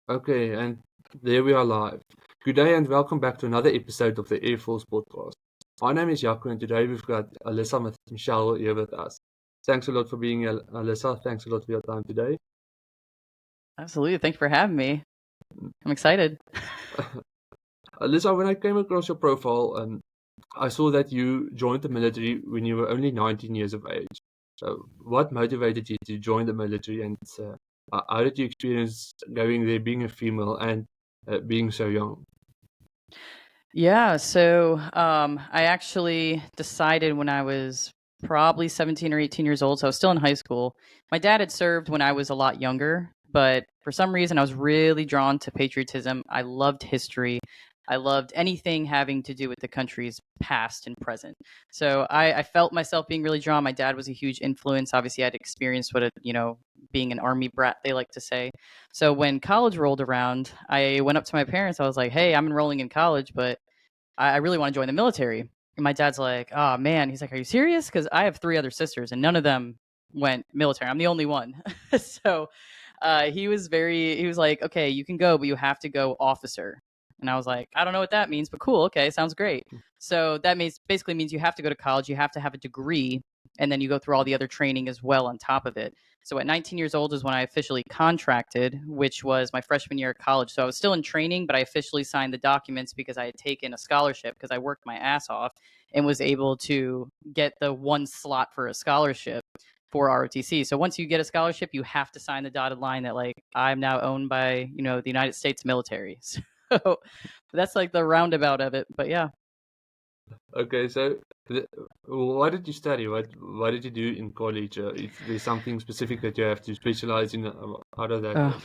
Okay, and there we are live. Good day and welcome back to another episode of the Air Force podcast. My name is Jaco and today we've got Alyssa Michelle here with us. Thanks a lot for being here, Alyssa. Thanks a lot for your time today. Absolutely. Thanks for having me. I'm excited. Alyssa, when I came across your profile, I saw that you joined the military when you were only 19 years of age. So, what motivated you to join the military and how did you experience going there, being a female and being so young? Yeah, so I actually decided when I was probably 17 or 18 years old, so I was still in high school. My dad had served when I was a lot younger, but for some reason I was really drawn to patriotism. I loved history. I loved anything having to do with the country's past and present. So I felt myself being really drawn. My dad was a huge influence. Obviously, I'd experienced being an army brat, they like to say. So when college rolled around, I went up to my parents. I was like, "Hey, I'm enrolling in college, but I really want to join the military." And my dad's like, "Oh man," he's like, "Are you serious?" Because I have three other sisters and none of them went military. I'm the only one. So he was like, "Okay, you can go, but you have to go officer." And I was like, "I don't know what that means, but cool. Okay, sounds great." So that basically means you have to go to college, you have to have a degree, and then you go through all the other training as well on top of it. So at 19 years old is when I officially contracted, which was my freshman year of college. So I was still in training, but I officially signed the documents because I had taken a scholarship because I worked my ass off and was able to get the one slot for a scholarship for ROTC. So once you get a scholarship, you have to sign the dotted line that like I'm now owned by, the United States military. So that's like the roundabout of it. But yeah. Okay, so what did you study? What did you do in college? If there's something specific that you have to specialize in, how does that Uh, work?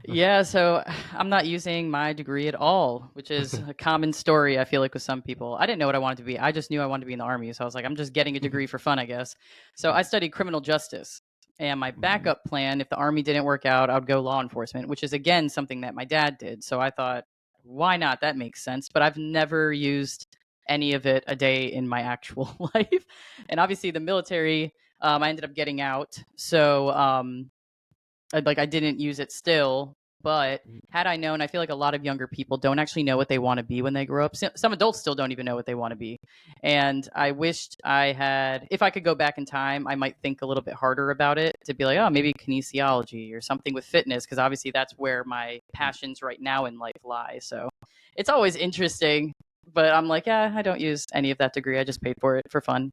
yeah, so I'm not using my degree at all, which is a common story, I feel like, with some people. I didn't know what I wanted to be. I just knew I wanted to be in the army. So I was like, I'm just getting a degree for fun, I guess. So I studied criminal justice. And my Mhm. backup plan, if the army didn't work out, I would go law enforcement, which is, again, something that my dad did. So I thought, why not? That makes sense. But I've never used any of it a day in my actual life. And obviously, the military, I ended up getting out. So, I didn't use it still, but had I known, I feel like a lot of younger people don't actually know what they want to be when they grow up. Some adults still don't even know what they want to be. And I wished I had, if I could go back in time, I might think a little bit harder about it to be like, oh, maybe kinesiology or something with fitness, because obviously that's where my passions right now in life lie. So it's always interesting, but I'm like, yeah, I don't use any of that degree. I just paid for it for fun.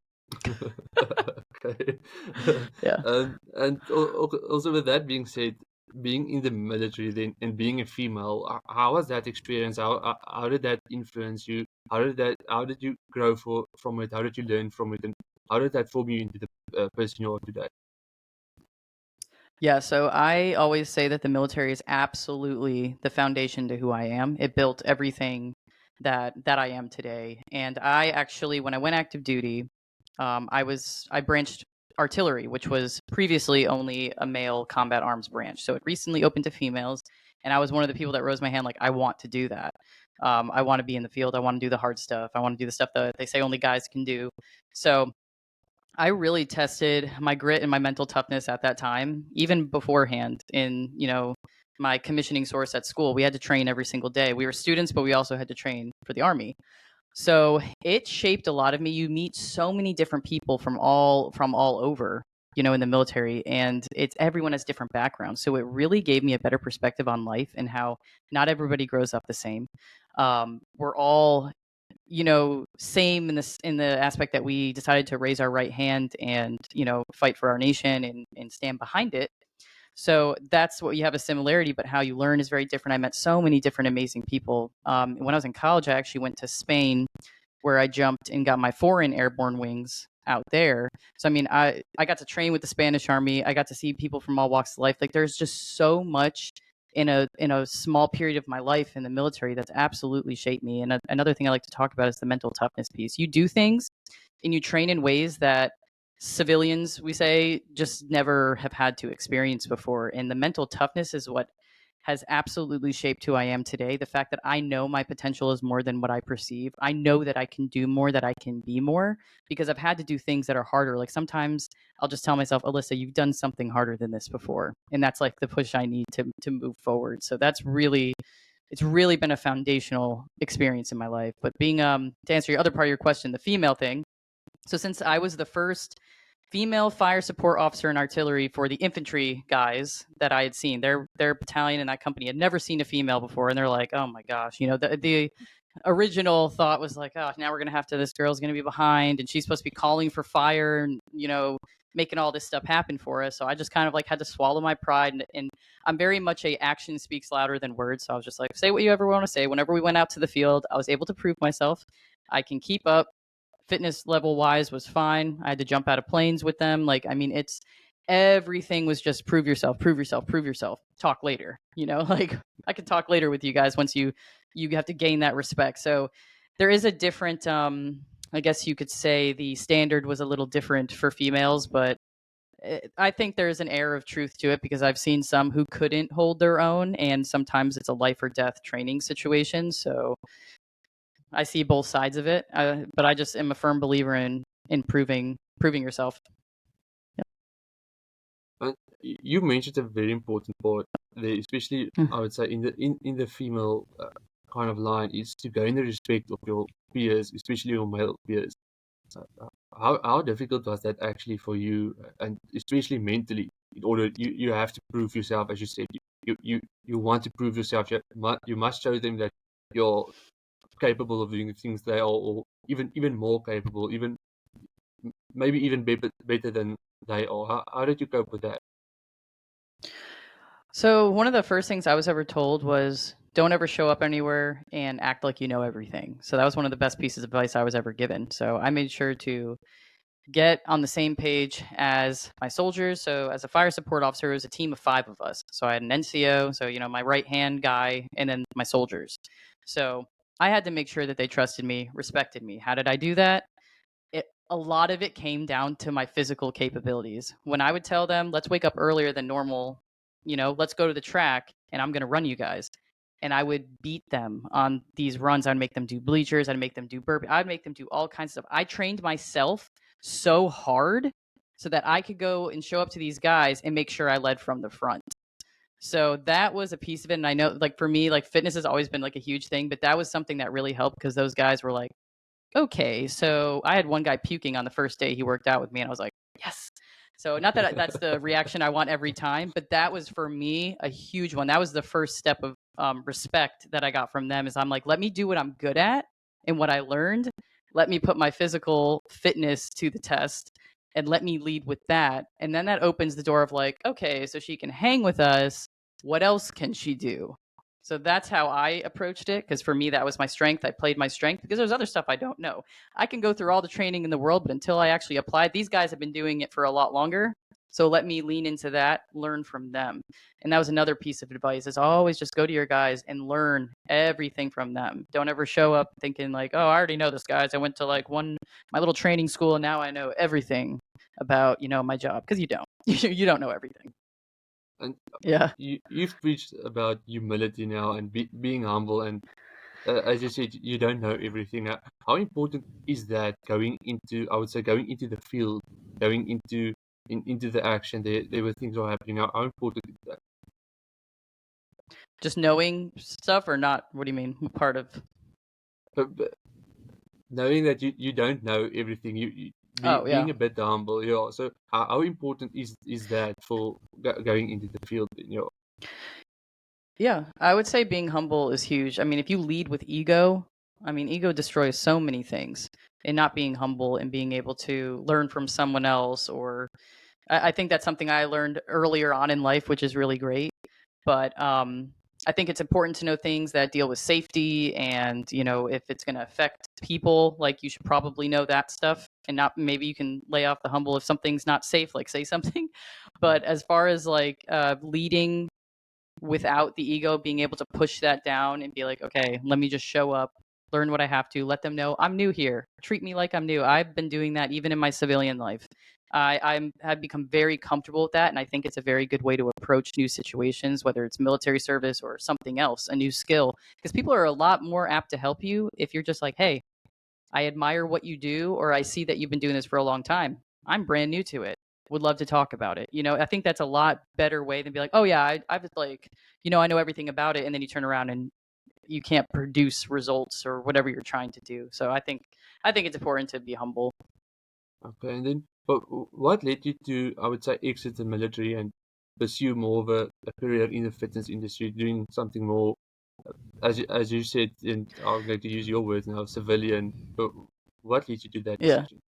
Okay. Yeah. And also with that being said, being in the military then and being a female, how was that experience? How did that influence you? How did you grow from it? How did you learn from it? And how did that form you into the person you are today? Yeah, so I always say that the military is absolutely the foundation to who I am. It built everything that I am today. And I actually, when I went active duty, I branched artillery, which was previously only a male combat arms branch. So it recently opened to females, and I was one of the people that rose my hand like I want to do that. I want to be in the field. I want to do the hard stuff. I want to do the stuff that they say only guys can do. So I really tested my grit and my mental toughness at that time, even beforehand in, my commissioning source at school. We had to train every single day. We were students, but we also had to train for the army. So it shaped a lot of me. You meet so many different people from all over, in the military, and it's everyone has different backgrounds. So it really gave me a better perspective on life and how not everybody grows up the same. We're all same in the aspect that we decided to raise our right hand and fight for our nation and stand behind it. So that's what you have a similarity, but how you learn is very different. I met so many different amazing people. When I was in college, I actually went to Spain, where I jumped and got my foreign airborne wings out there. So I mean, I got to train with the Spanish Army. I got to see people from all walks of life. Like there's just so much in a small period of my life in the military that's absolutely shaped me. And another thing I like to talk about is the mental toughness piece. You do things and you train in ways that civilians, we say, just never have had to experience before. And the mental toughness is what has absolutely shaped who I am today. The fact that I know my potential is more than what I perceive. I know that I can do more, that I can be more, because I've had to do things that are harder. Like sometimes I'll just tell myself, Alyssa, you've done something harder than this before. And that's like the push I need to move forward. So that's really, it's really been a foundational experience in my life. But being to answer your other part of your question, the female thing. So since I was the first female fire support officer in artillery for the infantry guys that I had seen, their battalion in that company had never seen a female before, and they're like, oh my gosh, the original thought was like, oh, now we're gonna have to, this girl's gonna be behind, and she's supposed to be calling for fire, and making all this stuff happen for us. So I just kind of like had to swallow my pride, and I'm very much a action speaks louder than words. So I was just like, say what you ever want to say. Whenever we went out to the field, I was able to prove myself. I can keep up. Fitness level wise was fine. I had to jump out of planes with them. Like, I mean, it's everything was just prove yourself, prove yourself, prove yourself. Talk later. Like I could talk later with you guys once you have to gain that respect. So there is a different I guess you could say the standard was a little different for females, but I think there's an air of truth to it because I've seen some who couldn't hold their own, and sometimes it's a life or death training situation. So I see both sides of it, but I just am a firm believer in proving yourself. Yep. And you mentioned a very important part there, especially Mm. I would say in the female kind of line is to gain the respect of your peers, especially your male peers. How difficult was that actually for you, and especially mentally? In order, you have to prove yourself, as you said. You want to prove yourself. You must show them that you're capable of doing the things they are, or even more capable, maybe even better than they are. How did you cope with that? So one of the first things I was ever told was don't ever show up anywhere and act like you know everything. So that was one of the best pieces of advice I was ever given. So I made sure to get on the same page as my soldiers. So as a fire support officer, it was a team of 5 of us. So I had an NCO, so my right hand guy, and then my soldiers. So I had to make sure that they trusted me, respected me. How did I do that? A lot of it came down to my physical capabilities. When I would tell them, let's wake up earlier than normal, let's go to the track and I'm going to run you guys. And I would beat them on these runs. I'd make them do bleachers. I'd make them do burpee. I'd make them do all kinds of stuff. I trained myself so hard so that I could go and show up to these guys and make sure I led from the front. So that was a piece of it. And I know, like, for me, like, fitness has always been like a huge thing, but that was something that really helped because those guys were like, okay. So I had one guy puking on the first day he worked out with me, and I was like, yes. So not that that's the reaction I want every time, but that was for me a huge one. That was the first step of respect that I got from them. Is I'm like, let me do what I'm good at and what I learned. Let me put my physical fitness to the test, and let me lead with that. And then that opens the door of like, okay, so she can hang with us. What else can she do? So that's how I approached it. Because for me, that was my strength. I played my strength because there's other stuff I don't know. I can go through all the training in the world, but until I actually applied, these guys have been doing it for a lot longer. So let me lean into that, learn from them. And that was another piece of advice is always just go to your guys and learn everything from them. Don't ever show up thinking like, oh, I already know this, guys. I went to like my little training school and now I know everything about, my job. Because you don't. You don't know everything. And Yeah. you've preached about humility now and being humble, and as you said, you don't know everything. How important is that going into, I would say, going into the field, going into the action? There were things are happening. How important is that? Just knowing stuff or not? What do you mean? Part of? But knowing that you don't know everything, Oh, yeah. being a bit humble, yeah. So how important is that for going into the field? Yeah, I would say being humble is huge. I mean, if you lead with ego, I mean, ego destroys so many things. And not being humble and being able to learn from someone else, or I think that's something I learned earlier on in life, which is really great. But I think it's important to know things that deal with safety, and if it's going to affect people, like you should probably know that stuff, and not maybe you can lay off the humble if something's not safe, like say something. But as far as like leading without the ego, being able to push that down and be like, okay, let me just show up. learn what I have to, let them know I'm new here. Treat me like I'm new. I've been doing that even in my civilian life. Have become very comfortable with that, and I think it's a very good way to approach new situations, whether it's military service or something else, a new skill, because people are a lot more apt to help you if you're just like, hey, I admire what you do, or I see that you've been doing this for a long time. I'm brand new to it. Would love to talk about it. I think that's a lot better way than be like, oh yeah, I've like, I know everything about it, and then you turn around and you can't produce results or whatever you're trying to do. So I think it's important to be humble. Okay, and then, but what led you to, I would say, exit the military and pursue more of a career in the fitness industry, doing something more, as you said, and I'm going to use your words now, civilian. But what led you to that Yeah. decision?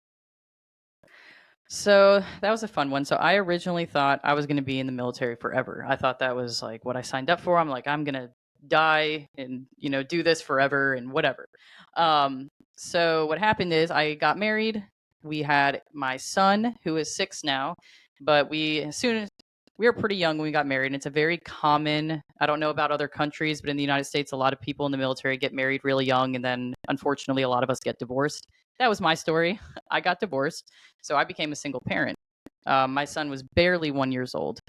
So that was a fun one. So I originally thought I was going to be in the military forever. I thought that was like what I signed up for. I'm like, I'm going to die and, do this forever and whatever. So what happened is I got married. We had my son, who is 6 now, but as soon as we were pretty young when we got married, and it's a very common, I don't know about other countries, but in the United States, a lot of people in the military get married really young, and then unfortunately, a lot of us get divorced. That was my story. I got divorced, so I became a single parent. My son was barely 1 years old.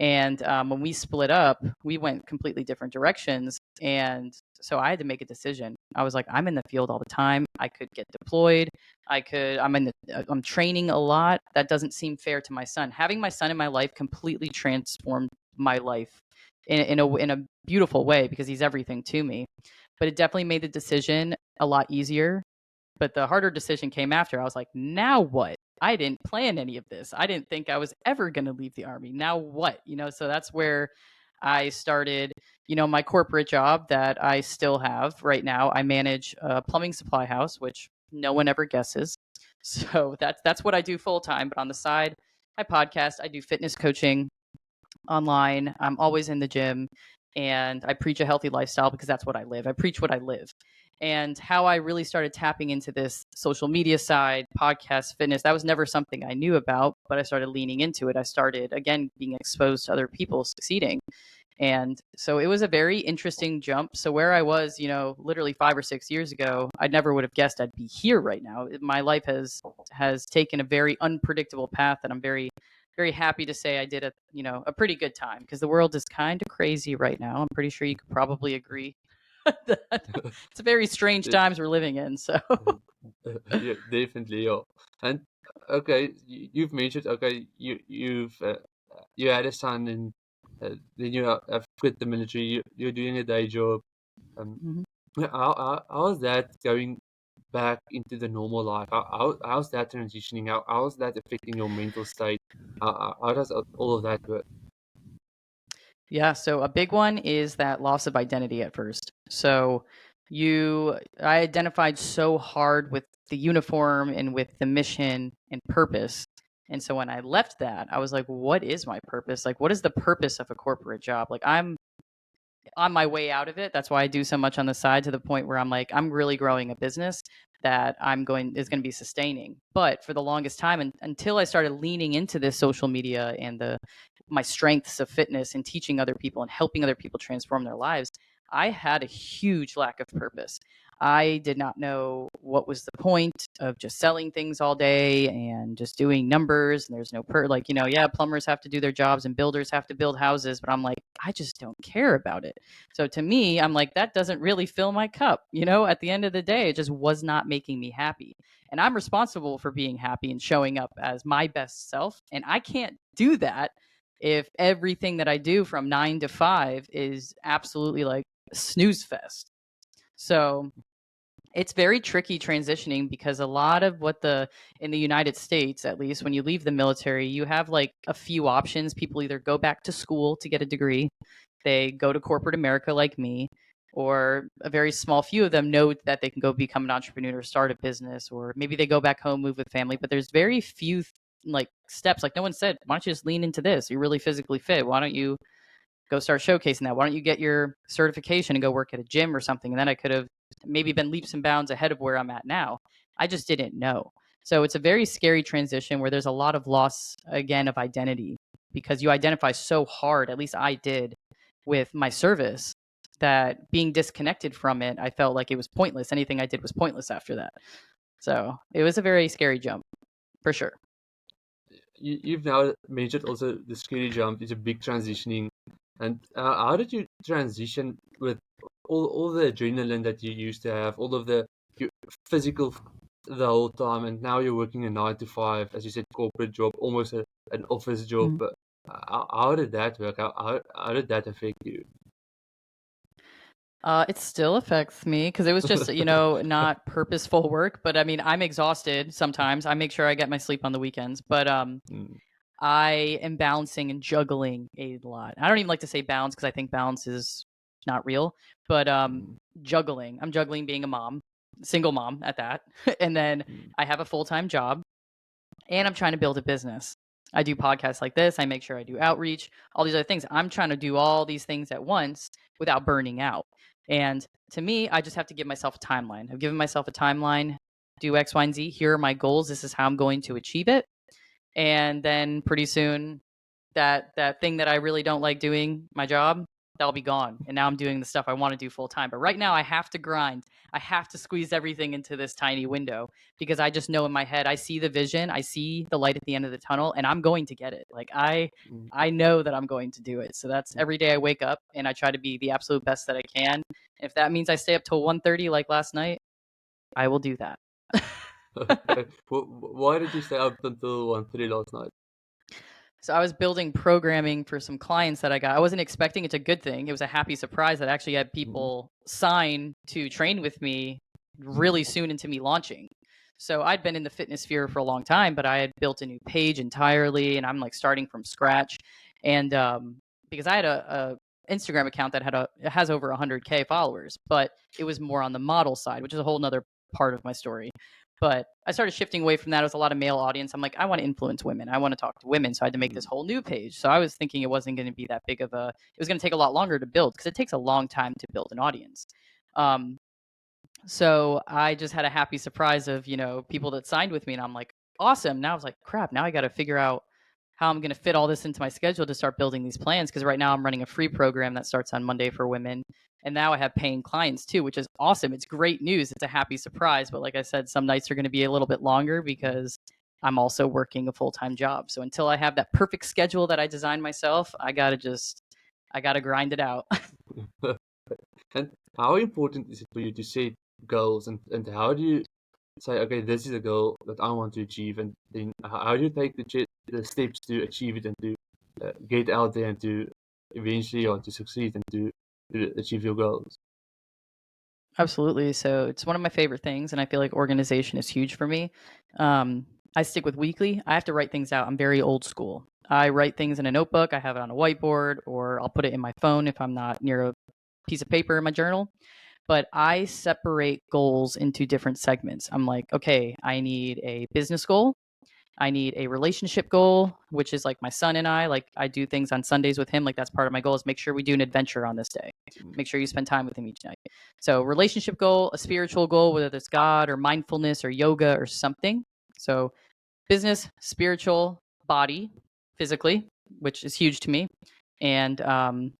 And when we split up, we went completely different directions. And so I had to make a decision. I was like, I'm in the field all the time. I could get deployed. I'm training a lot. That doesn't seem fair to my son. Having my son in my life completely transformed my life in a beautiful way because he's everything to me. But it definitely made the decision a lot easier, but the harder decision came after. I was like, now what? I didn't plan any of this. I didn't think I was ever going to leave the army. Now what? So that's where I started, my corporate job that I still have right now. I manage a plumbing supply house, which no one ever guesses. So that's what I do full time. But on the side, I podcast, I do fitness coaching online. I'm always in the gym, and I preach a healthy lifestyle because that's what I live. I preach what I live. And how I really started tapping into this social media side, podcast, fitness, that was never something I knew about, but I started leaning into it. I started, again, being exposed to other people succeeding. And so it was a very interesting jump. So where I was, literally 5 or 6 years ago, I never would have guessed I'd be here right now. My life has taken a very unpredictable path, and I'm very, very happy to say I did a pretty good time because the world is kind of crazy right now. I'm pretty sure you could probably agree that it's very strange times we're living in. So Yeah, definitely. Yeah. And okay, you've mentioned, okay, you had a son, and then you have quit the military. You're doing a day job. Um, Mhm. how is that going back into the normal life? How's that transitioning? How's that affecting your mental state? How does all of that work? Yeah, so a big one is that loss of identity at first. So I identified so hard with the uniform and with the mission and purpose. And so when I left that, I was like, what is my purpose? Like, what is the purpose of a corporate job? Like, I'm on my way out of it. That's why I do so much on the side, to the point where I'm like, I'm really growing a business that is going to be sustaining. But for the longest time, until I started leaning into this social media and my strengths of fitness and teaching other people and helping other people transform their lives, I had a huge lack of purpose. I did not know what was the point of just selling things all day and just doing numbers. And there's no like, yeah, plumbers have to do their jobs and builders have to build houses, but I'm like, I just don't care about it. So to me, I'm like, that doesn't really fill my cup. At the end of the day, it just was not making me happy. And I'm responsible for being happy and showing up as my best self. And I can't do that if everything that I do from 9 to 5 is absolutely like a snooze fest. So it's very tricky transitioning because a lot of in the United States, at least when you leave the military, you have like a few options. People either go back to school to get a degree, they go to corporate America like me, or a very small few of them know that they can go become an entrepreneur, start a business, or maybe they go back home, move with family. But there's very few like steps. Like no one said, why don't you just lean into this? You're really physically fit. Why don't you go start showcasing that? Why don't you get your certification and go work at a gym or something? And then I could have maybe been leaps and bounds ahead of where I'm at now. I just didn't know. So it's a very scary transition where there's a lot of loss, again, of identity, because you identify so hard, at least I did, with my service. that being disconnected from it, I felt like it was pointless. Anything I did was pointless after that. So it was a very scary jump, for sure. You've now mentioned also the scary jump is a big transitioning. And how did you transition with all the adrenaline that you used to have, all of the physical the whole time, and now you're working a 9 to 5, as you said, corporate job, almost an office job. Mm. But how did that work? How did that affect you? It still affects me because it was just, not purposeful work. But I mean, I'm exhausted sometimes. I make sure I get my sleep on the weekends. But Mm, I am balancing and juggling a lot. I don't even like to say balance because I think balance is not real, but mm, juggling. I'm juggling being a mom, single mom at that. And then mm, I have a full time job and I'm trying to build a business. I do podcasts like this. I make sure I do outreach, all these other things. I'm trying to do all these things at once without burning out. And to me, I just have to give myself a timeline. I've given myself a timeline, do X, Y, and Z. Here are my goals. This is how I'm going to achieve it. And then pretty soon that thing that I really don't like doing, my job, that'll be gone. And now I'm doing the stuff I want to do full time. But right now I have to grind. I have to squeeze everything into this tiny window because I just know in my head I see the vision, I see the light at the end of the tunnel, and I'm going to get it. Like mm, I know that I'm going to do it. So that's mm. every day I wake up and I try to be the absolute best that I can. If that means I stay up till 1:30 like last night, I will do that. Okay. Why did you stay up until 1:30 last night? So I was building programming for some clients that I got. I wasn't expecting it's a good thing. It was a happy surprise that I actually had Mm, people sign to train with me mm, really soon into me launching. So I'd been in the fitness sphere for a long time, but I had built a new page entirely and I'm like starting from scratch. And because I had a Instagram account that it has over 100K followers, but it was more on the model side, which is a whole nother part of my story. But I started shifting away from that. It was a lot of male audience. I'm like, I want to influence women. I want to talk to women. So I had to make this mm, whole new page. So I was thinking it wasn't going to be that big of a, it was going to take a lot longer to build because it takes a long time to build an audience. Um, so I just had a happy surprise of, people that signed with me and I'm like, awesome. Now I was like, crap, now I got to figure out how I'm going to fit all this into my schedule to start building these plans. Cause right now I'm running a free program that starts on Monday for women. And now I have paying clients too, which is awesome. It's great news. It's a happy surprise. But like I said, some nights are going to be a little bit longer because I'm also working a full-time job. So until I have that perfect schedule that I designed myself, I got to grind it out. mm. And how important is it for you to set goals, and how do you say, okay, this is a goal that I want to achieve, and then how do you take the steps to achieve it and to get out there and to eventually or to succeed and to achieve your goals? Absolutely. So it's one of my favorite things, and I feel like organization is huge for me. I stick with weekly. I have to write things out. I'm very old school. I write things in a notebook. I have it on a whiteboard, or I'll put it in my phone if I'm not near a piece of paper in my journal. But I separate goals into different segments. I'm like, okay, I need a business goal. I need a relationship goal, which is like my son and I. Like I do things on Sundays with him. Like that's part of my goal is make sure we do an adventure on this day. Mm, Make sure you spend time with him each night. So relationship goal, a spiritual goal, whether it's God or mindfulness or yoga or something. So business, spiritual, body, physically, which is huge to me, and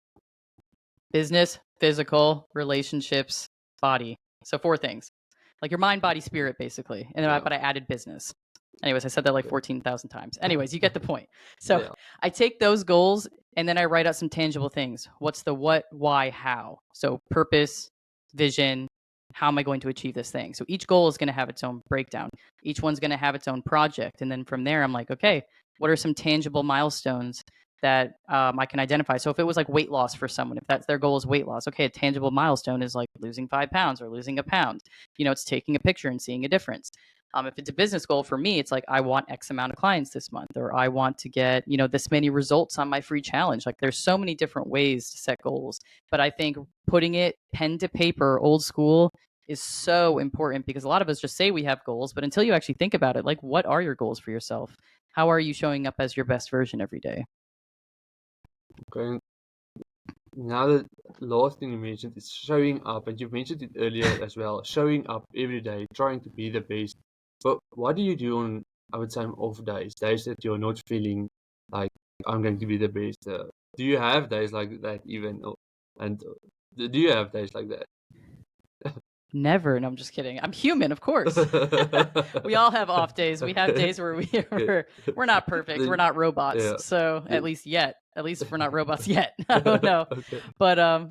business, physical, relationships, body. So four things, like your mind, body, spirit, basically. And then yeah. but I added business. Anyways, I said that like Okay. 14,000 times. Anyways, you get the point. So Yeah. I take those goals and then I write out some tangible things. What's the what, why, how? So purpose, vision, how am I going to achieve this thing? So each goal is going to have its own breakdown. Each one's going to have its own project. And then from there, I'm like, okay, what are some tangible milestones that I can identify? So if it was like weight loss for someone, if that's their goal is weight loss, okay, a tangible milestone is like losing 5 pounds or losing a pound. It's taking a picture and seeing a difference. If it's a business goal for me, it's like I want X amount of clients this month, or I want to get this many results on my free challenge. Like there's so many different ways to set goals, but I think putting it pen to paper, old school, is so important because a lot of us just say we have goals, but until you actually think about it, like what are your goals for yourself? How are you showing up as your best version every day? Okay. Now the last thing you mentioned is showing up, and you've mentioned it earlier as well. Showing up every day, trying to be the best. But what do you do on, I would say, on off days that you're not feeling like I'm going to be the best? Do you have days like that even? And Do you have days like that? Never. No, I'm just kidding. I'm human, of course. We all have off days. We have days where Okay. we're not perfect. We're Then, not robots. yeah. So at Then, least yet. At least we're not robots yet. I don't know. okay. But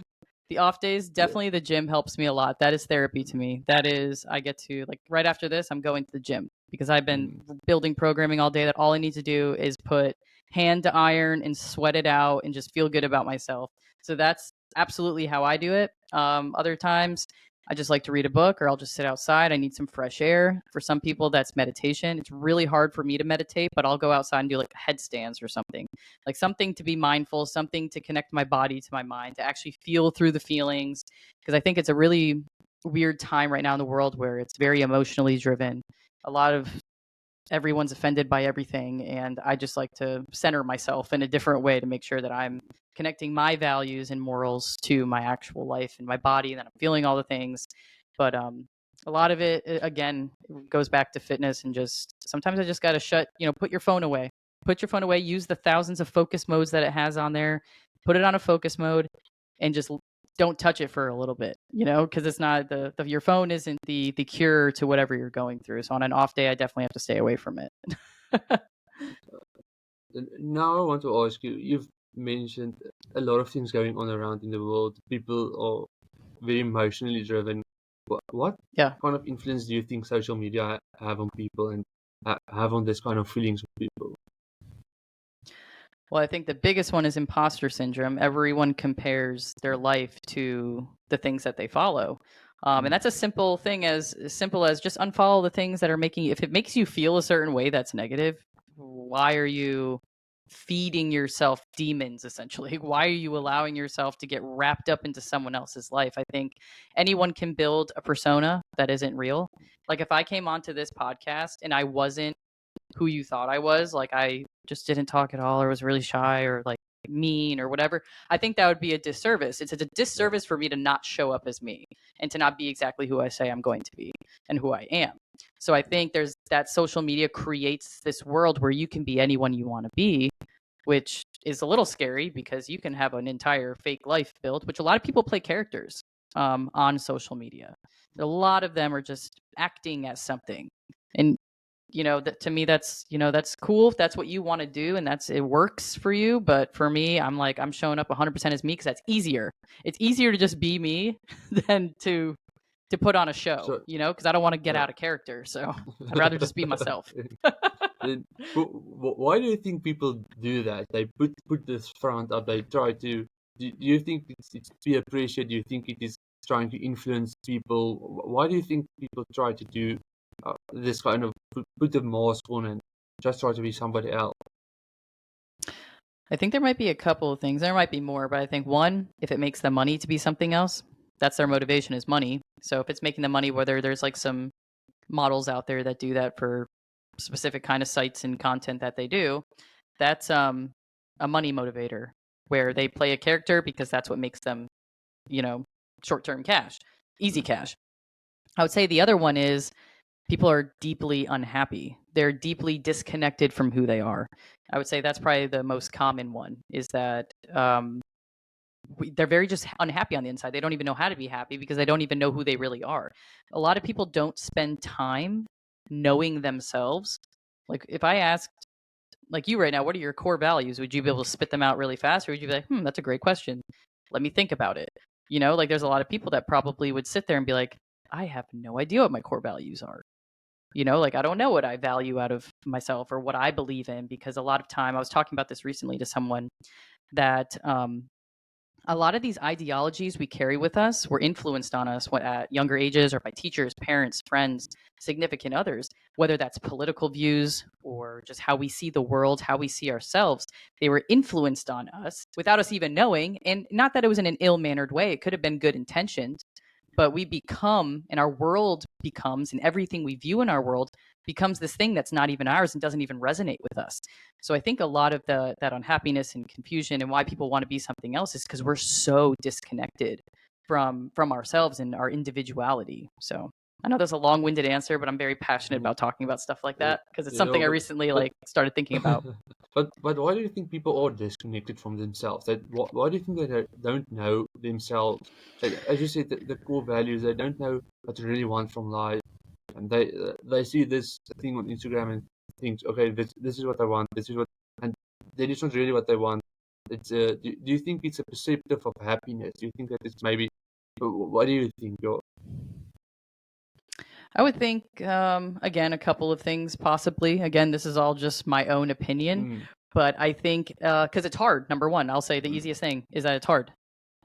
the off days, Yeah. definitely the gym helps me a lot. That is therapy to me. That is I get to like right after this, I'm going to the gym because I've been Mm. building programming all day that all I need to do is put hand to iron and sweat it out and just feel good about myself. So that's absolutely how I do it. Other times I just like to read a book or I'll just sit outside. I need some fresh air. For some people, that's meditation. It's really hard for me to meditate, but I'll go outside and do like headstands or something, like something to be mindful, something to connect my body to my mind, to actually feel through the feelings. Because I think it's a really weird time right now in the world where it's very emotionally driven. A lot of everyone's offended by everything, and I just like to center myself in a different way to make sure that I'm connecting my values and morals to my actual life and my body, and that I'm feeling all the things. But a lot of it again goes back to fitness, and just sometimes I just got to put your phone away, use the thousands of focus modes that it has on there, put it on a focus mode, and just don't touch it for a little bit, because it's not your phone isn't the cure to whatever you're going through. So on an off day, I definitely have to stay away from it. Now I want to ask you, you've mentioned a lot of things going on around in the world. People are very emotionally driven. What Yeah. kind of influence do you think social media have on people and have on this kind of feelings of people? Well, I think the biggest one is imposter syndrome. Everyone compares their life to the things that they follow. And Mm. that's a simple thing, as simple as just unfollow the things that are making, if it makes you feel a certain way that's negative, why are you feeding yourself demons essentially? Why are you allowing yourself to get wrapped up into someone else's life? I think anyone can build a persona that isn't real. Like if I came onto this podcast and I wasn't who you thought I was, like I just didn't talk at all or was really shy or like mean or whatever, I think that would be a disservice. It's a disservice for me to not show up as me and to not be exactly who I say I'm going to be and who I am. So I think there's that social media creates this world where you can be anyone you want to be, which is a little scary because you can have an entire fake life built, which a lot of people play characters on social media. A lot of them are just acting as something. And that to me, that's cool if that's what you want to do and it works for you. But for me, I'm like, I'm showing up 100% as me because that's easier. It's easier to just be me than to put on a show, So, because I don't want to get yeah. out of character. So I'd rather just be myself. Then, why do you think people do that? They put this front up. They try to. Do you think it's peer pressure? Do you think it is trying to influence people? Why do you think people try to do this kind of put the mask on and just try to be somebody else? I think there might be a couple of things. There might be more, but I think one, if it makes them money to be something else, that's their motivation is money. So if it's making them money, whether there's like some models out there that do that for specific kind of sites and content that they do, that's a money motivator where they play a character because that's what makes them, short-term cash, easy cash. I would say the other one is people are deeply unhappy. They're deeply disconnected from who they are. I would say that's probably the most common one is that they're very just unhappy on the inside. They don't even know how to be happy because they don't even know who they really are. A lot of people don't spend time knowing themselves. Like if I asked, like you right now, what are your core values? Would you be able to spit them out really fast, or would you be like, that's a great question. Let me think about it. Like there's a lot of people that probably would sit there and be like, I have no idea what my core values are. Like I don't know what I value out of myself or what I believe in, because a lot of time I was talking about this recently to someone that a lot of these ideologies we carry with us were influenced on us at younger ages or by teachers, parents, friends, significant others, whether that's political views or just how we see the world, how we see ourselves. They were influenced on us without us even knowing. And not that it was in an ill-mannered way. It could have been good intentioned, but we become, and our world becomes, and everything we view in our world becomes this thing that's not even ours and doesn't even resonate with us. So I think a lot of that unhappiness and confusion and why people want to be something else is because we're so disconnected from ourselves and our individuality. So I know that's a long-winded answer, but I'm very passionate about talking about stuff like that because it's something I recently started thinking about. But why do you think people are disconnected from themselves? That why do you think they don't know themselves? As you said, the core values, they don't know what to really want from life, and they see this thing on Instagram and think, okay, this is what I want, this is what, and that is not really what they want. It's do you think it's a perceptive of happiness? Do you think that it's maybe? What do you think? I would think, again, a couple of things possibly. Again, this is all just my own opinion, Mm, but I think because it's hard. Number one, I'll say the easiest thing is that it's hard.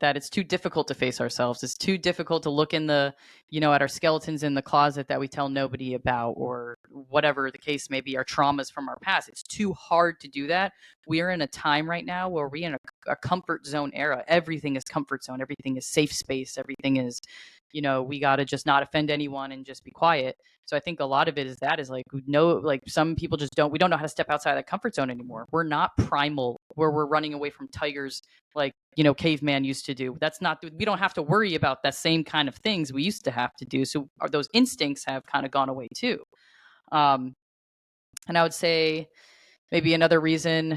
That it's too difficult to face ourselves. It's too difficult to look in the, at our skeletons in the closet that we tell nobody about, or whatever the case may be, our traumas from our past. It's too hard to do that. We are in a time right now where we're in a comfort zone era. Everything is comfort zone. Everything is safe space. Everything is, we got to just not offend anyone and just be quiet. So I think a lot of it is like, like some people just we don't know how to step outside that comfort zone anymore. We're not primal where we're running away from tigers like, caveman used to do. That's not, we don't have to worry about that same kind of things we used to have to do. So those instincts have kind of gone away too. And I would say maybe another reason,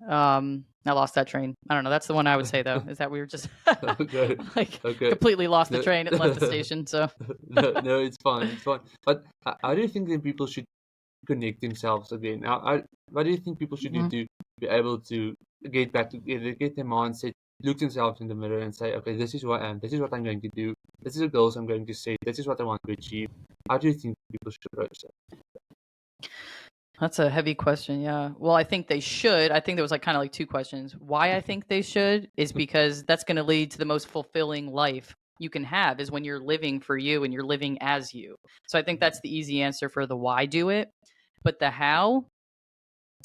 I lost that train. I don't know. That's the one I would say though, is that we were just okay, like okay. completely lost the No, train and left the station. So no, it's fine, it's fine. But how do you think that people should connect themselves again? What do you think people should do Mhm. to be able to get back together, get their mindset, look themselves in the mirror and say, okay, this is who I am, this is what I'm going to do, this is the goals I'm going to set, this is what I want to achieve. How do you think people should approach that? That's a heavy question. Yeah. Well, I think they should. I think there was like kind of like two questions. Why I think they should is because that's going to lead to the most fulfilling life you can have is when you're living for you and you're living as you. So I think that's the easy answer for the why do it. But the how,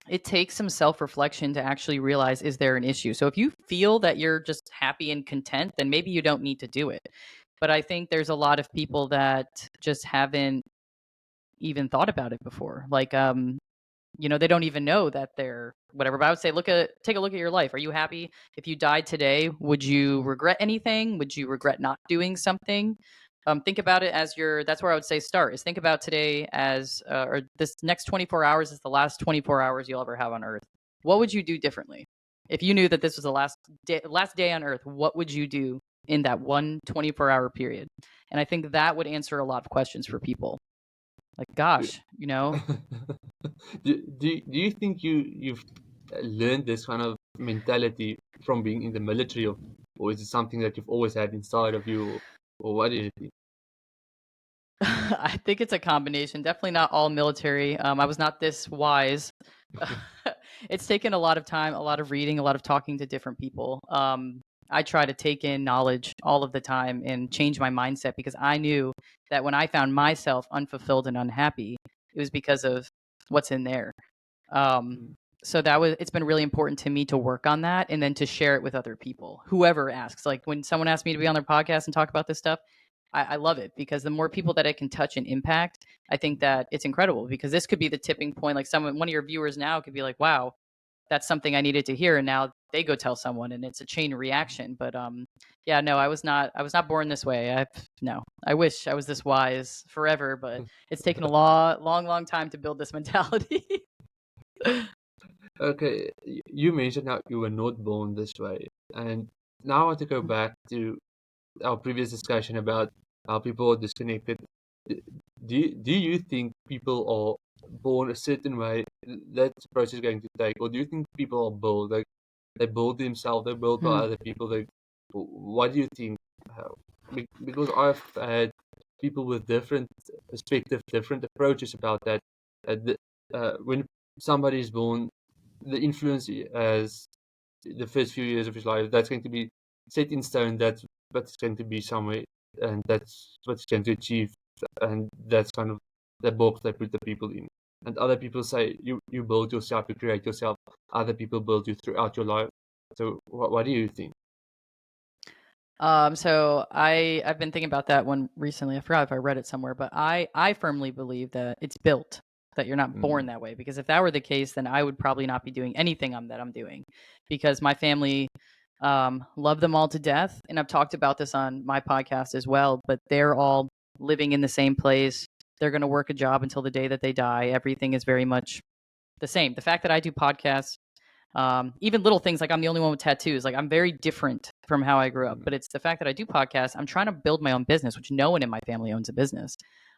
it takes some self reflection to actually realize is there an issue? So if you feel that you're just happy and content, then maybe you don't need to do it. But I think there's a lot of people that just haven't even thought about it before. Like, they don't even know that they're whatever. But I would say, take a look at your life. Are you happy? If you died today, would you regret anything? Would you regret not doing something? Think about it as that's where I would say start is think about today as, or this next 24 hours is the last 24 hours you'll ever have on earth. What would you do differently? If you knew that this was the last day on earth, what would you do in that 1 24-hour period? And I think that would answer a lot of questions for people. Like, gosh, Do you think you've learned this kind of mentality from being in the military, or is it something that you've always had inside of you, or what do you think? I think it's a combination. Definitely not all military. I was not this wise. It's taken a lot of time, a lot of reading, a lot of talking to different people. I try to take in knowledge all of the time and change my mindset because I knew that when I found myself unfulfilled and unhappy, it was because of what's in there. Um, Mm, so it's been really important to me to work on that and then to share it with other people, whoever asks. Like when someone asks me to be on their podcast and talk about this stuff, I love it because the more people that I can touch and impact, I think that it's incredible because this could be the tipping point. Like one of your viewers now could be like, wow, that's something I needed to hear. And now they go tell someone and it's a chain reaction. But yeah, no, I was not born this way. No, I wish I was this wise forever, but it's taken a long time to build this mentality. Okay, you mentioned how you were not born this way, and now I want to go back to our previous discussion about how people are disconnected. D- do you think people are born a certain way? That's the process going to take, or do you think people are built like they build themselves, they're built by Hmm. other people? What do you think? How, because I've had people with different perspectives, different approaches about that. When somebody is born, the influence as the first few years of his life, that's going to be set in stone. That's what's going to be somewhere, and that's what's going to achieve, and that's kind of the box they put the people in. And other people say you build yourself, you create yourself. Other people build you throughout your life. So what do you think? So I've been thinking about that one recently. I forgot if I read it somewhere, but I firmly believe that it's built, that you're not born Mm, that way. Because if that were the case, then I would probably not be doing anything that I'm doing, because my family love them all to death, and I've talked about this on my podcast as well. But they're all living in the same place. They're going to work a job until the day that they die. Everything is very much the same. The fact that I do podcasts, even little things like I'm the only one with tattoos, like I'm very different from how I grew up. But it's the fact that I do podcasts. I'm trying to build my own business, which no one in my family owns a business.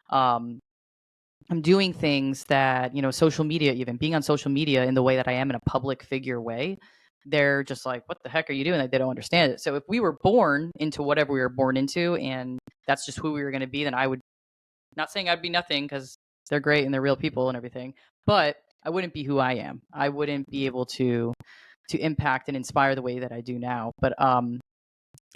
I'm doing things that, social media, even being on social media in the way that I am in a public figure way, they're just like, what the heck are you doing? Like, they don't understand it. So if we were born into whatever we were born into and that's just who we were going to be, then I would, not saying I'd be nothing because they're great and they're real people and everything, but I wouldn't be who I am. I wouldn't be able to impact and inspire the way that I do now. But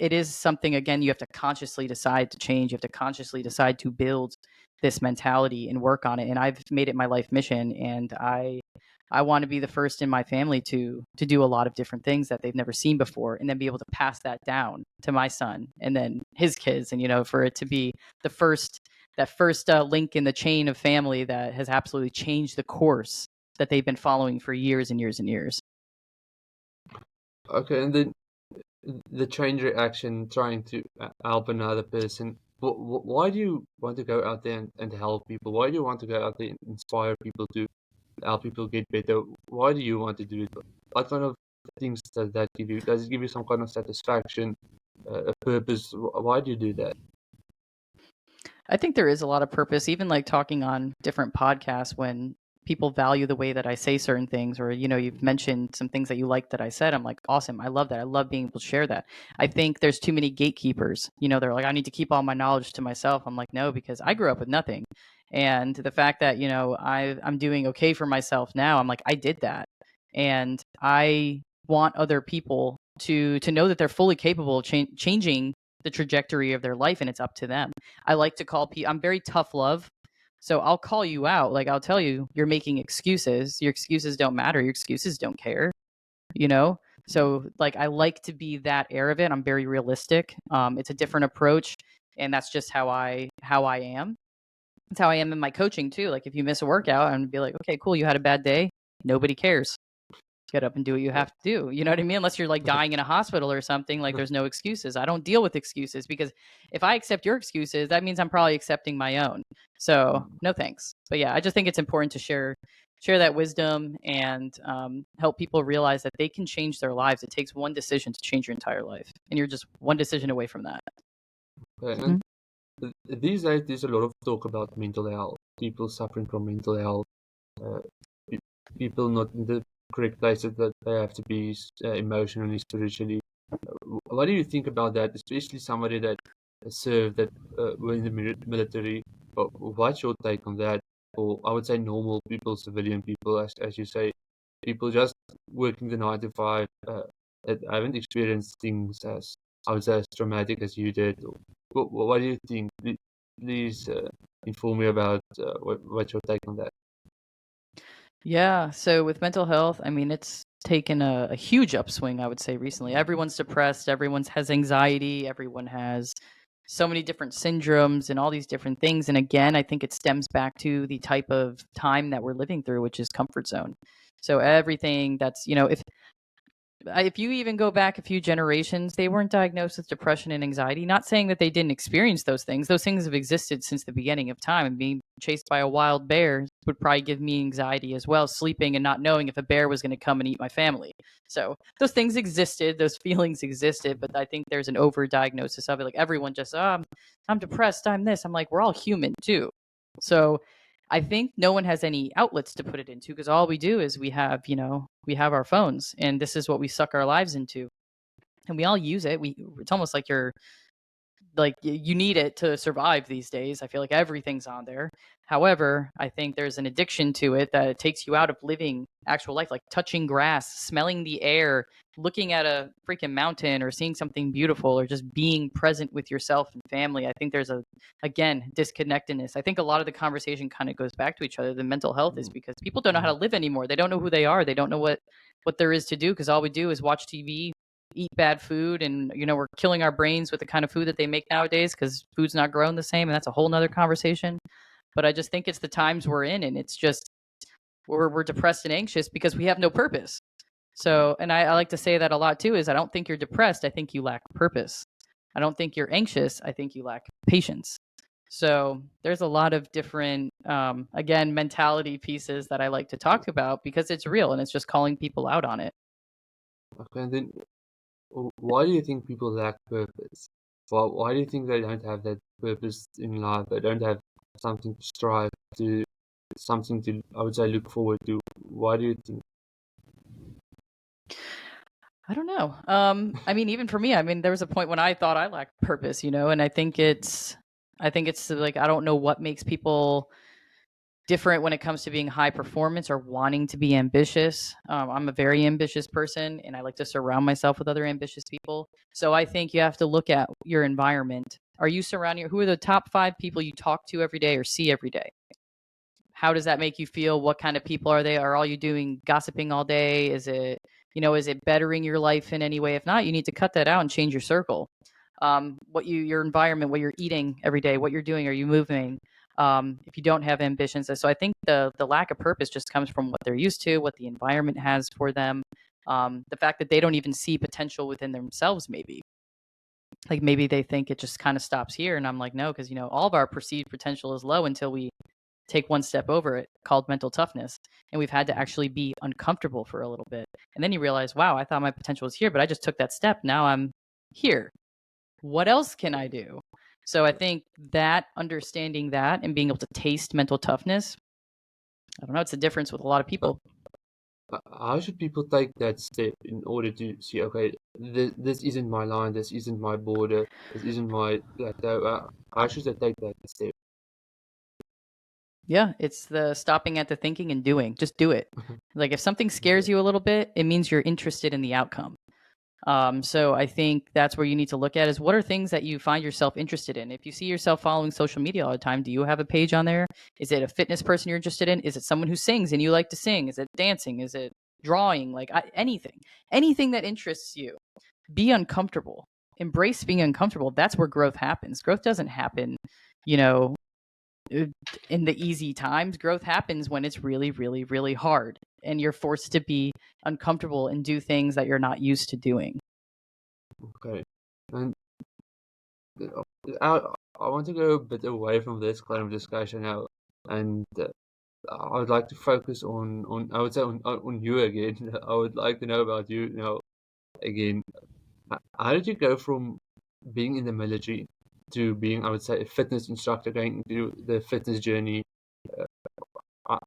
it is something, again, you have to consciously decide to change. You have to consciously decide to build this mentality and work on it. And I've made it my life mission. And I want to be the first in my family to do a lot of different things that they've never seen before, and then be able to pass that down to my son and then his kids. And, for it to be the first, that first link in the chain of family that has absolutely changed the course that they've been following for years and years and years. Okay, and then the chain reaction, trying to help another person. Why do you want to go out there and help people? Why do you want to go out there and inspire people to help people get better? Why do you want to do it? What kind of things does that give you? Does it give you some kind of satisfaction, a purpose? Why do you do that? I think there is a lot of purpose, even like talking on different podcasts when people value the way that I say certain things, or, you've mentioned some things that you like that I said. I'm like, awesome. I love that. I love being able to share that. I think there's too many gatekeepers. They're like, I need to keep all my knowledge to myself. I'm like, no, because I grew up with nothing. And the fact that, I'm doing okay for myself now, I'm like, I did that. And I want other people to know that they're fully capable of changing the trajectory of their life, and it's up to them. I like to call people, I'm very tough love. So I'll call you out. Like, I'll tell you, you're making excuses. Your excuses don't matter. Your excuses don't care, you know? So, like, I like to be that air of it. I'm very realistic. It's a different approach. And that's just how I am. That's how I am in my coaching too. Like, if you miss a workout, I'm gonna be like, okay, cool. You had a bad day. Nobody cares. Get up and do what you have to do. You know what I mean? Unless you're like dying in a hospital or something, like there's no excuses. I don't deal with excuses, because if I accept your excuses, that means I'm probably accepting my own. So no thanks. But yeah, I just think it's important to share that wisdom and help people realize that they can change their lives. It takes one decision to change your entire life, and you're just one decision away from that. And these days, there's a lot of talk about mental health. People suffering from mental health. Uh, people not in the correct places that they have to be emotionally, spiritually. What do you think about that, especially somebody that served that were in the military? What's your take on that? Or I would say normal people, civilian people, as you say, people just working the 9 to 5 that haven't experienced things as, I would say, as traumatic as you did. What do you think? Please inform me about what's your take on that. Yeah. So with mental health, I mean, it's taken a huge upswing, I would say, recently. Everyone's depressed, everyone has anxiety, everyone has so many different syndromes and all these different things. And again, I think it stems back to the type of time that we're living through, which is comfort zone. So everything that's, if you even go back a few generations, they weren't diagnosed with depression and anxiety. Not saying that they didn't experience those things. Those things have existed since the beginning of time. And being chased by a wild bear would probably give me anxiety as well, sleeping and not knowing if a bear was going to come and eat my family. So those things existed, those feelings existed, but I think there's an overdiagnosis of it. Like, everyone just, I'm depressed, I'm this. I'm like, we're all human too. So I think no one has any outlets to put it into, because all we do is we have our phones, and this is what we suck our lives into, and we all use it. It's almost like you need it to survive these days. I feel like everything's on there. However, I think there's an addiction to it that it takes you out of living actual life, like touching grass, smelling the air, looking at a freaking mountain, or seeing something beautiful, or just being present with yourself and family. I think there's again, disconnectedness. I think a lot of the conversation kind of goes back to each other. The mental health is because people don't know how to live anymore. They don't know who they are. They don't know what there is to do, because all we do is watch TV, eat bad food, and we're killing our brains with the kind of food that they make nowadays, because food's not grown the same, and that's a whole nother conversation. But I just think it's the times we're in, and it's just we're depressed and anxious because we have no purpose. So, and I like to say that a lot too, is I don't think you're depressed, I think you lack purpose. I don't think you're anxious, I think you lack patience. So there's a lot of different, again, mentality pieces that I like to talk about because it's real and it's just calling people out on it. Okay, and then why do you think people lack purpose? Why do you think they don't have that purpose in life? They don't have something to strive to, something to, I would say, look forward to. Why do you think? I don't know. I mean, even for me, I mean, there was a point when I thought I lacked purpose, and I think it's like, I don't know what makes people different when it comes to being high performance or wanting to be ambitious. I'm a very ambitious person and I like to surround myself with other ambitious people. So I think you have to look at your environment. Are you surrounding, who are the top 5 people you talk to every day or see every day? How does that make you feel? What kind of people are they? Are all you doing gossiping all day? Is it bettering your life in any way? If not, you need to cut that out and change your circle. Your environment, what you're eating every day, what you're doing, are you moving? If you don't have ambitions, so I think the lack of purpose just comes from what they're used to, what the environment has for them, the fact that they don't even see potential within themselves. Maybe like maybe they think it just kind of stops here, and I'm like, no, because all of our perceived potential is low until we take one step over it, called mental toughness, and we've had to actually be uncomfortable for a little bit, and then you realize, wow, I thought my potential was here, but I just took that step. Now I'm here. What else can I do? So I think that understanding that and being able to taste mental toughness, I don't know, it's a difference with a lot of people. How should people take that step in order to see, okay, this isn't my line, this isn't my border, this isn't my plateau? How should they take that step? Yeah, it's the stopping at the thinking and doing. Just do it. Like if something scares you a little bit, it means you're interested in the outcome. So I think that's where you need to look at is what are things that you find yourself interested in. If you see yourself following social media all the time, do you have a page on there? Is it a fitness person you're interested in? Is it someone who sings and you like to sing? Is it dancing? Is it drawing? Like anything that interests you. Be uncomfortable. Embrace being uncomfortable. That's where growth happens. Growth doesn't happen, you know, in the easy times. Growth happens when it's really, really, really hard and you're forced to be uncomfortable and do things that you're not used to doing. Okay. And I, I want to go a bit away from this kind of discussion now, and I would like to focus on I would say on you again. I would like to know about you now again. How did you go from being in the military to being, I would say, a fitness instructor, going into the fitness journey?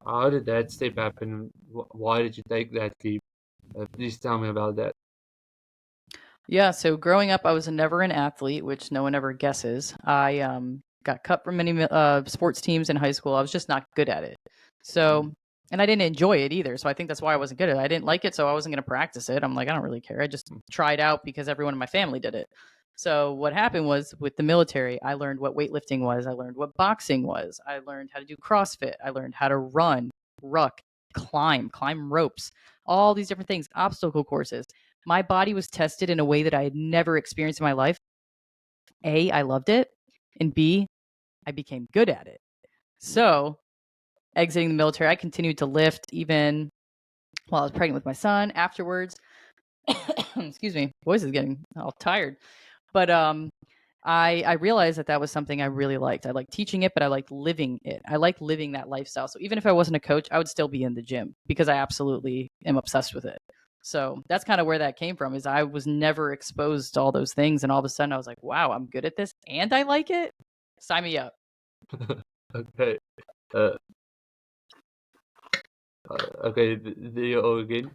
How did that step happen? Why did you take that leap? Please tell me about that. Yeah, so growing up, I was never an athlete, which no one ever guesses. I got cut from many sports teams in high school. I was just not good at it. So, and I didn't enjoy it either. So I think that's why I wasn't good at it. I didn't like it, so I wasn't going to practice it. I'm like, I don't really care. I just tried out because everyone in my family did it. So what happened was with the military, I learned what weightlifting was. I learned what boxing was. I learned how to do CrossFit. I learned how to run, ruck, climb ropes, all these different things, obstacle courses. My body was tested in a way that I had never experienced in my life. A, I loved it. And B, I became good at it. So, exiting the military, I continued to lift even while I was pregnant with my son. Afterwards, excuse me, voice is getting all tired. But I realized that was something I really liked. I liked teaching it, but I liked living it. I like living that lifestyle. So even if I wasn't a coach, I would still be in the gym because I absolutely am obsessed with it. So that's kind of where that came from. Is I was never exposed to all those things, and all of a sudden I was like, "Wow, I'm good at this, and I like it. Sign me up." Okay. Uh, okay. There you are again.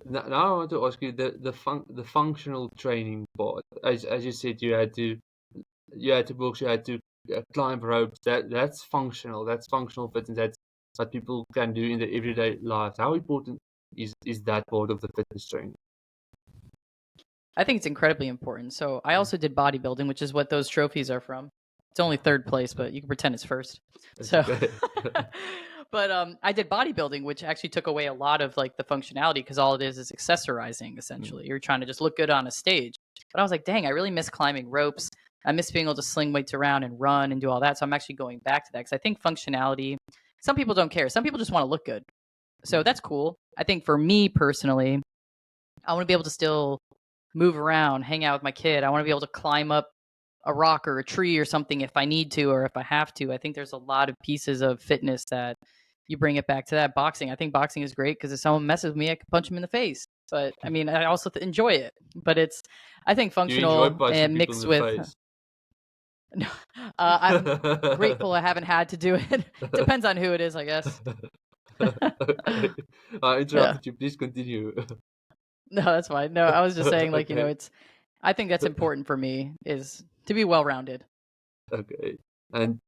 Now I want to ask you the functional training part. As you said, you had to books, you had to climb ropes. That's functional. That's functional fitness. That's what people can do in their everyday lives. How important is that part of the fitness training? I think it's incredibly important. So I also did bodybuilding, which is what those trophies are from. It's only third place, but you can pretend it's first. It's So, okay. but I did bodybuilding, which actually took away a lot of like the functionality because all it is accessorizing. Essentially, you're trying to just look good on a stage. But I was like, dang, I really miss climbing ropes. I miss being able to sling weights around and run and do all that. So I'm actually going back to that because I think functionality. Some people don't care. Some people just want to look good. So that's cool. I think for me personally, I want to be able to still move around, hang out with my kid. I want to be able to climb up a rock or a tree or something if I need to or if I have to. I think there's a lot of pieces of fitness that you bring it back to that. Boxing, I think boxing is great because if someone messes with me, I can punch them in the face. But I mean, I also enjoy it. But it's, I think, You enjoy functional punching and people in mixed the with. face. I'm grateful I haven't had to do it. Depends on who it is, I guess. Okay. I Yeah. interrupted you. Please continue. No, that's fine. No, I was just saying, like, Okay. it's. I think that's important for me is to be well rounded. Okay. And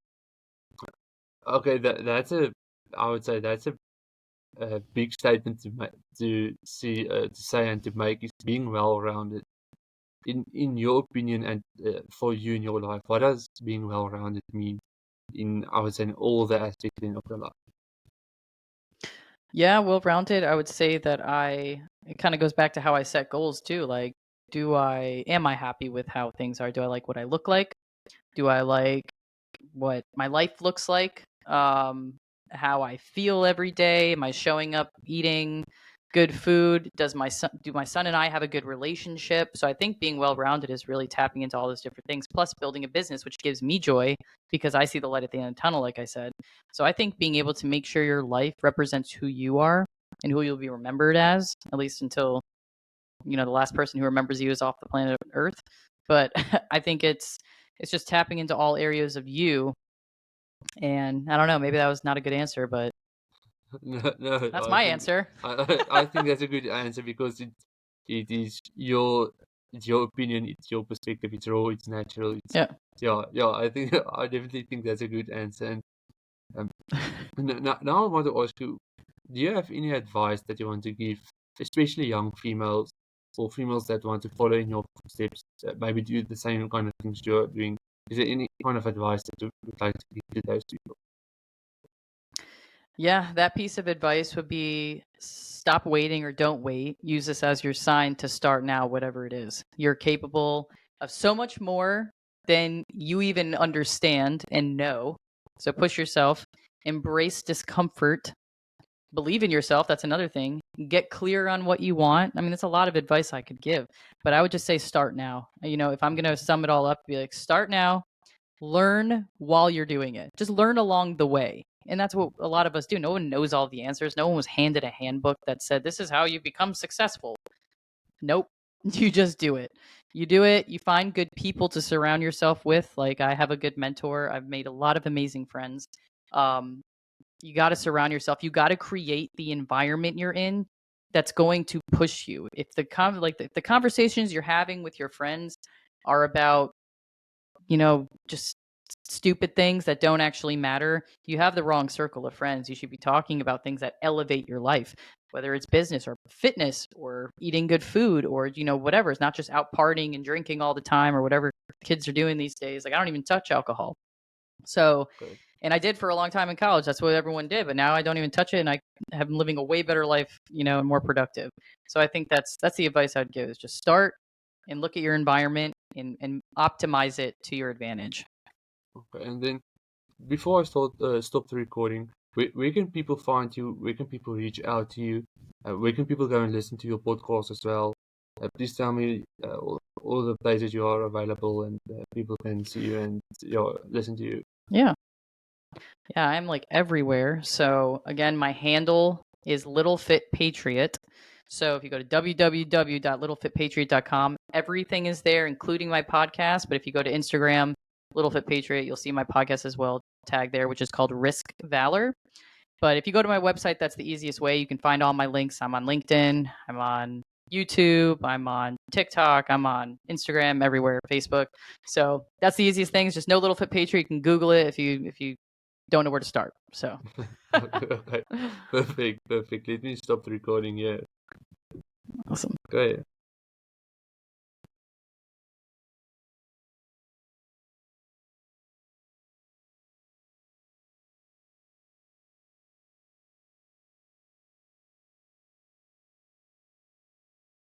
okay, that's a, I would say that's a big statement to say and to make is being well rounded. In your opinion and for you in your life, what does being well rounded mean in, I would say, in all the aspects of your life? Yeah, well rounded. I would say that it kind of goes back to how I set goals too. Like, am I happy with how things are? Do I like what I look like? Do I like what my life looks like? How I feel every day? Am I showing up eating good food? Do my son and I have a good relationship? So I think being well rounded is really tapping into all those different things, plus building a business, which gives me joy because I see the light at the end of the tunnel, like I said. So I think being able to make sure your life represents who you are and who you'll be remembered as, at least until, the last person who remembers you is off the planet Earth. But I think it's just tapping into all areas of you. And I don't know, maybe that was not a good answer, but No, no, that's my answer. I think that's a good answer because it is it's your opinion, it's your perspective, it's raw, it's natural, it's Yeah. yeah. I think I definitely think that's a good answer. And um, now I want to ask you, do you have any advice that you want to give, especially young females or females that want to follow in your footsteps, maybe do the same kind of things you're doing? Is there any kind of advice that you would like to give to those people? Yeah, that piece of advice would be stop waiting or don't wait. Use this as your sign to start now, whatever it is. You're capable of so much more than you even understand and know. So push yourself, embrace discomfort, believe in yourself. That's another thing. Get clear on what you want. I mean, that's a lot of advice I could give, but I would just say start now. If I'm going to sum it all up, be like, start now, learn while you're doing it. Just learn along the way. And that's what a lot of us do. No one knows all the answers. No one was handed a handbook that said, this is how you become successful. Nope. You just do it. You do it. You find good people to surround yourself with. Like, I have a good mentor. I've made a lot of amazing friends. Um, you got to surround yourself. You got to create the environment you're in that's going to push you. If the conversations you're having with your friends are about, just stupid things that don't actually matter, you have the wrong circle of friends. You should be talking about things that elevate your life, whether it's business or fitness or eating good food or, whatever. It's not just out partying and drinking all the time or whatever kids are doing these days. Like, I don't even touch alcohol. So, Okay. and I did for a long time in college. That's what everyone did. But now I don't even touch it, and I have been living a way better life, and more productive. So I think that's the advice I'd give: is just start and look at your environment and optimize it to your advantage. Okay. And then before I stop the recording, where can people find you? Where can people reach out to you? Where can people go and listen to your podcast as well? Please tell me all the places you are available and people can see you and listen to you. Yeah. Yeah, I'm like everywhere. So again, my handle is Little Fit Patriot. So if you go to www.littlefitpatriot.com, everything is there, including my podcast. But if you go to Instagram, Little Fit Patriot, you'll see my podcast as well tagged there, which is called Risk Valor. But if you go to my website, that's the easiest way. You can find all my links. I'm on LinkedIn, I'm on YouTube, I'm on TikTok, I'm on Instagram, everywhere, Facebook. So that's the easiest thing. Is just no Little Fit Patriot. You can Google it if you don't know where to start. So Okay. Perfect. Let me stop the recording here. awesome. Go ahead.